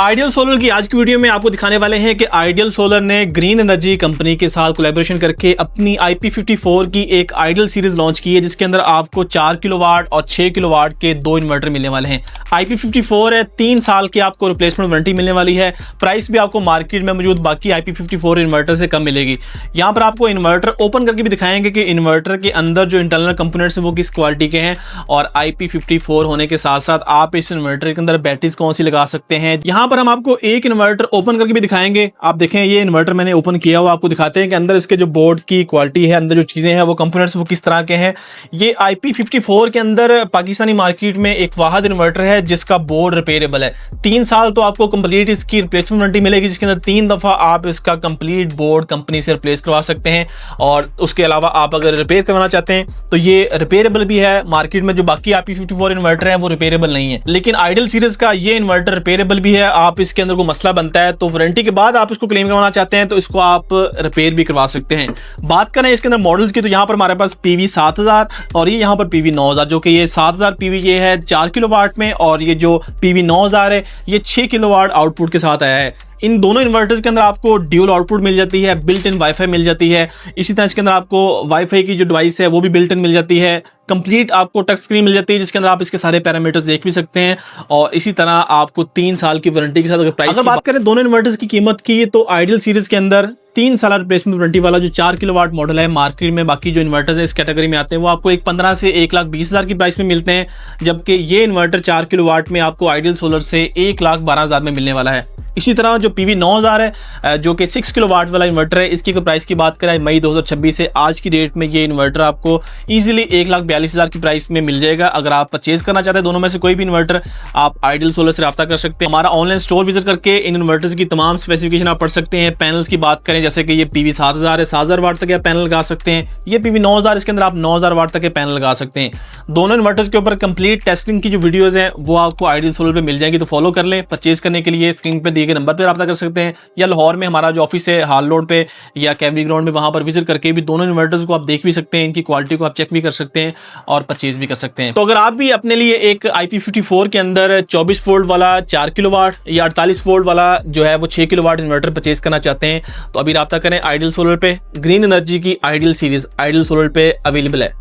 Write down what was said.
Ideal solar की आज की वीडियो में आपको दिखाने वाले हैं कि आइडियल सोलर ने ग्रीन एनर्जी कंपनी के साथ कोलैबोरेशन करके अपनी IP54 की एक आइडियल सीरीज लॉन्च की है, जिसके अंदर आपको 4 किलोवाट और 6 किलोवाट के दो इन्वर्टर मिलने वाले हैं। IP54 है, 3 साल की आपको रिप्लेसमेंट वारंटी मिलने वाली है। प्राइस भी आपको मार्केट में मौजूद बाकी IP54 इन्वर्टर से कम मिलेगी। यहाँ पर आपको इन्वर्टर ओपन करके भी दिखाएंगे कि इन्वर्टर के अंदर जो इंटरनल कंपोनेंट्स हैं वो किस क्वालिटी के हैं, और IP54 होने के साथ साथ आप इस इन्वर्टर के अंदर बैटरीज कौन सी लगा सकते हैं। यहाँ पर हम आपको एक इन्वर्टर ओपन करके भी दिखाएंगे। आप देखें, ये इन्वर्टर मैंने ओपन किया हुआ, आपको दिखाते हैं कि अंदर इसके जो बोर्ड की क्वालिटी है, अंदर जो चीजें हैं वो कंपोनेंट्स वो किस तरह के हैं। ये IP54 के अंदर पाकिस्तानी मार्केट में एक वाहिद इन्वर्टर है जिसका बोर्ड रिपेयरेबल है। 3 साल तो आपको कंप्लीट इसकी रिप्लेसमेंट वारंटी मिलेगी, जिसके अंदर 3 दफा आप इसका कंप्लीट बोर्ड कंपनी से रिप्लेस करवा सकते हैं। और उसके अलावा आप अगर रिपेयर करवाना चाहते हैं तो ये रिपेयरेबल भी है। मार्केट में जो बाकी IP54 इन्वर्टर है वो रिपेयरेबल नहीं है, लेकिन आइडियल सीरीज का ये इन्वर्टर रिपेयरेबल भी है। आप इसके अंदर कोई मसला बनता है तो वारंटी के बाद आप इसको क्लेम करवाना चाहते हैं तो इसको आप रिपेयर भी करवा सकते हैं। बात करें इसके अंदर मॉडल्स की, तो यहाँ पर हमारे पास PV7000 और ये यहाँ पर PV9000, जो कि ये 7000 PV ये है 4 किलोवाट में, और ये जो PV9000 है ये 6 किलोवाट आउटपुट के साथ आया है। इन दोनों इन्वर्टर्स के अंदर आपको ड्यूल आउटपुट मिल जाती है, बिल्ट इन वाईफाई मिल जाती है। इसी तरह इसके अंदर आपको वाईफाई की जो डिवाइस है वो भी बिल्ट इन मिल जाती है। कंप्लीट आपको टच स्क्रीन मिल जाती है जिसके अंदर आप इसके सारे पैरामीटर्स देख भी सकते हैं, और इसी तरह आपको 3 साल की वारंटी के साथ। अगर प्राइस की बात करें दोनों इन्वर्टर्स की कीमत की, तो आइडियल सीरीज के अंदर 3 साल रिप्लेसमेंट वारंटी वाला जो 4 किलोवाट मॉडल है, मार्केट में बाकी जो इन्वर्टर्स है इस कैटेगरी में आते हैं वो आपको एक 15 से 1,20,000 की प्राइस में मिलते हैं, जबकि ये इन्वर्टर 4 किलोवाट में आपको आइडियल सोलर से 1,12,000 में मिलने वाला है। इसी तरह जो PV9000 है जो कि 6 किलोवाट वाला इन्वर्टर है, इसकी प्राइस की बात करें मई 2026 से आज की डेट में ये इन्वर्टर आपको इजीली 1,42,000 की प्राइस में मिल जाएगा। अगर आप परचेज करना चाहते हैं दोनों में से कोई भी इन्वर्टर, आप आइडियल सोलर से रब्ता कर सकते हैं। हमारा ऑनलाइन स्टोर विजिट करके इन इन्वर्टर्स की तमाम स्पेसिफिकेशन आप पढ़ सकते हैं। पैनल्स की बात करें, जैसे कि ये PV7000 है, 7000 वाट तक आप पैनल लगा सकते हैं। ये PV9000, इसके अंदर आप 9000 वाट तक के पैनल लगा सकते हैं। दोनों इन्वर्टर्स के ऊपर कंप्लीट टेस्टिंग की जो वीडियोज़ हैं वो आपको आइडियल सोलर पर मिल जाएंगी, तो फॉलो कर लें। परचेज करने के लिए स्क्रीन पर दिए गए नंबर पर रब्ता कर सकते हैं, या लाहौर में हमारा जो ऑफिस है हाल रोड पे या कैमरी ग्राउंड में, वहां पर विजिट करके भी दोनों इन्वर्टर्स को आप देख भी सकते हैं, इनकी क्वालिटी को आप चेक भी कर सकते हैं और परचेज भी कर सकते हैं। तो अगर आप भी अपने लिए एक IP54 के अंदर 24 वोल्ट वाला 4 किलोवाट या 48 वोल्ट वाला जो है वो 6 किलोवाट इन्वर्टर परचेज करना चाहते हैं तो अभी रब्ता करें आइडियल सोलर पे। ग्रीन एनर्जी की आइडियल सीरीज आइडियल सोलर पे अवेलेबल है।